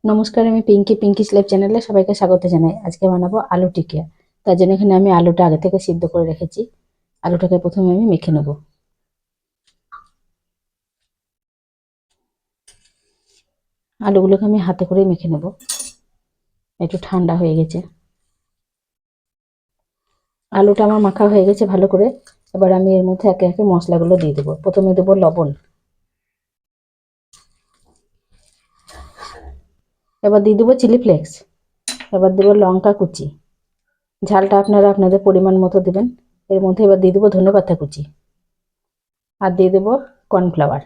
নমস্কার, আমি পিঙ্কিস লাইফ চ্যানেলে সবাইকে স্বাগত জানাই। আজকে বানাবো আলু টিকিয়া। তার জন্য এখানে আমি আলুটা আগে থেকে সিদ্ধ করে রেখেছি। আলুটাকে প্রথমে আমি মেখে নেব। আলুগুলোকে আমি হাতে করে মেখে নেব। একটু ঠান্ডা হয়ে গেছে। আলুটা আমার মাখা হয়ে গেছে ভালো করে। এবার আমি এর মধ্যে একে একে মশলাগুলো দিয়ে দেবো। প্রথমে দেবো লবণ, এবার দিয়ে দেবো চিলি ফ্লেক্স, এবার দেবো লঙ্কা কুচি, ঝালটা আপনারা আপনাদের পরিমাণ মতো দেবেন। এর মধ্যে এবার দিয়ে দেবো ধনেপাতা কুচি, আর দিয়ে দেবো কর্নফ্লাওয়ার।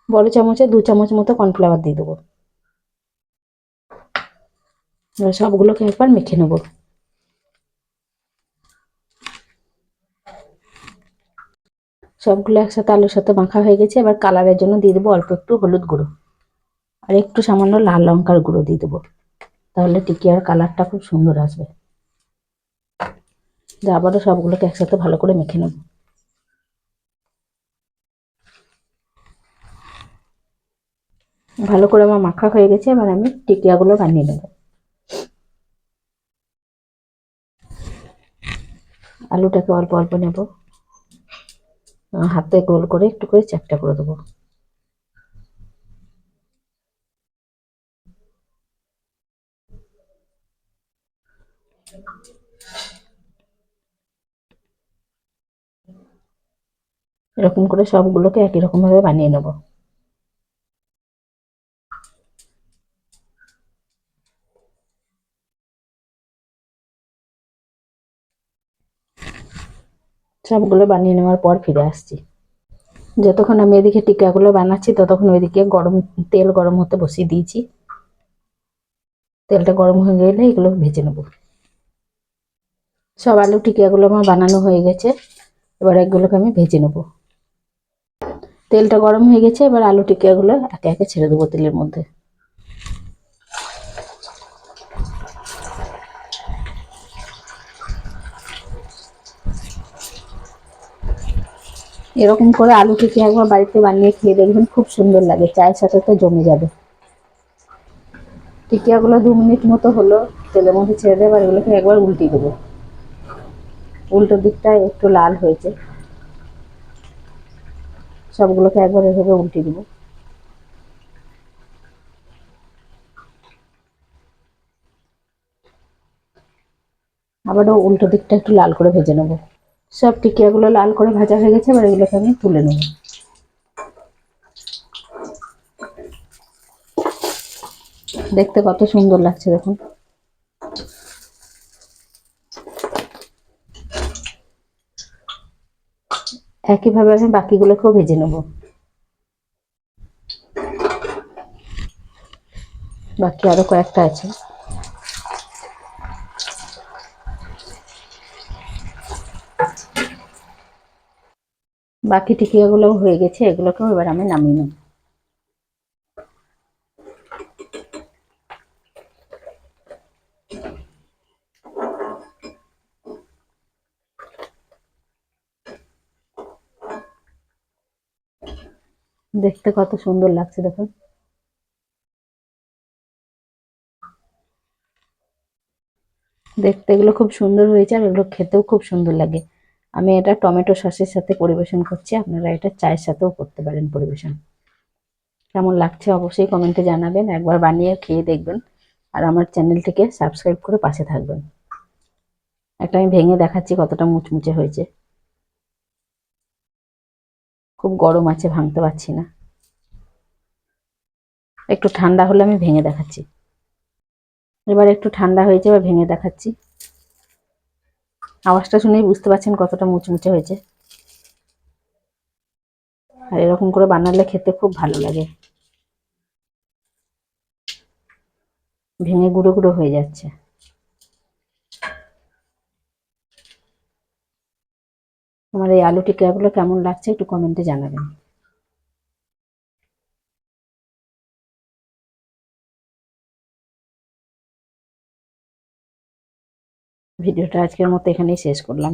বড় চামচে 2 চামচ মতো কর্নফ্লাওয়ার দিয়ে দেবো। এবার সবগুলোকে একবার মেখে নেব। সবগুলো একসাথে আলুর সাথে মাখা হয়ে গেছে। এবার কালারের জন্য দিয়ে দেবো অল্প একটু হলুদ গুঁড়ো, আর একটু সামান্য লাল লঙ্কার গুঁড়ো দিয়ে দেবো। তাহলে টিকিয়ার কালারটা খুব সুন্দর আসবে। আবারও সবগুলোকে একসাথে ভালো করে মেখে নেব। ভালো করে আমার মাখা হয়ে গেছে। এবার আমি টিকিয়াগুলো বানিয়ে নেব। আলুটাকে অল্প অল্প নেব, হাতে গোল করে একটু করে চ্যাপ্টা করে দেবো। এরকম করে সবগুলোকে একই রকম ভাবে বানিয়ে নেব। সবগুলো বানিয়ে নেওয়ার পর ফিরে আসছি। যতক্ষণ আমি এদিকে টিকিয়াগুলো বানাচ্ছি ততক্ষণ ওইদিকে তেল গরম হতে বসিয়ে দিয়েছি। তেলটা গরম হয়ে গেলে এগুলো ভেজে নেব। সব আলু টিকিয়াগুলো আমার বানানো হয়ে গেছে। এবার এগুলোকে আমি ভেজে নেব। তেলটা গরম হয়ে গেছে। এবার আলু টিকিয়াগুলো একে একে ছেড়ে দেবো তেলের মধ্যে। এরকম করে আলু টিকিয়া একবার বাড়িতে বানিয়ে খেয়ে দেখবেন, খুব সুন্দর লাগে। চায়ের সাথে তো জমে যাবে। টিকিয়াগুলো 2 মিনিট মতো হলো তেলের মধ্যে ছেড়ে দেবো। এবার এগুলোকে একবার উল্টিয়ে দেবো। উল্টো দিকটা একটু লাল হয়েছে। সবগুলোকে একবার এভাবে উল্টে দেবো। আবারও উল্টো দিকটা একটু লাল করে ভেজে নেবো। সব টিকিয়াগুলো লাল করে ভাজা হয়ে গেছে। এবার এগুলোকে আমি তুলে নেব। দেখতে কত সুন্দর লাগছে দেখুন। একইভাবে আমি বাকিগুলোকেও ভেজে নেব। বাকি আরো কয়েকটা আছে। বাকি টিকিয়াগুলো হয়ে গেছে। এগুলোকেও এবার আমি নামিয়ে নেব। দেখতে কত সুন্দর লাগছে দেখুন। দেখতে এগুলো খুব সুন্দর হয়েছে, আর এগুলো খেতেও খুব সুন্দর লাগে। আমি এটা টমেটো সসের সাথে পরিবেশন করছি। আপনারা এটা চায়ের সাথেও করতে পারেন পরিবেশন। কেমন লাগছে অবশ্যই কমেন্টে জানাবেন। একবার বানিয়ে খেয়ে দেখবেন, আর আমার চ্যানেলটিকে সাবস্ক্রাইব করে পাশে থাকবেন। একটা আমি ভেঙে দেখাচ্ছি কতটা মুচমুচে হয়েছে। খুব গরম আছে, ভাঙতে পারছি না। একটু ঠান্ডা হলে আমি ভেঙে দেখাচ্ছি। এবার একটু ঠান্ডা হয়েছে, এবার ভেঙে দেখাচ্ছি। আওয়াজটা শুনেই বুঝতে পারছেন কতটা মুচমুচে হয়েছে। আর এরকম করে বানালে খেতে খুব ভালো লাগে। ভেঙে গুঁড়ো গুঁড়ো হয়ে যাচ্ছে। আমার এই আলু টিকিয়াগুলো কেমন লাগছে একটু কমেন্টে জানাবেন। ভিডিওটা আজকের মতো এখানেই শেষ করলাম।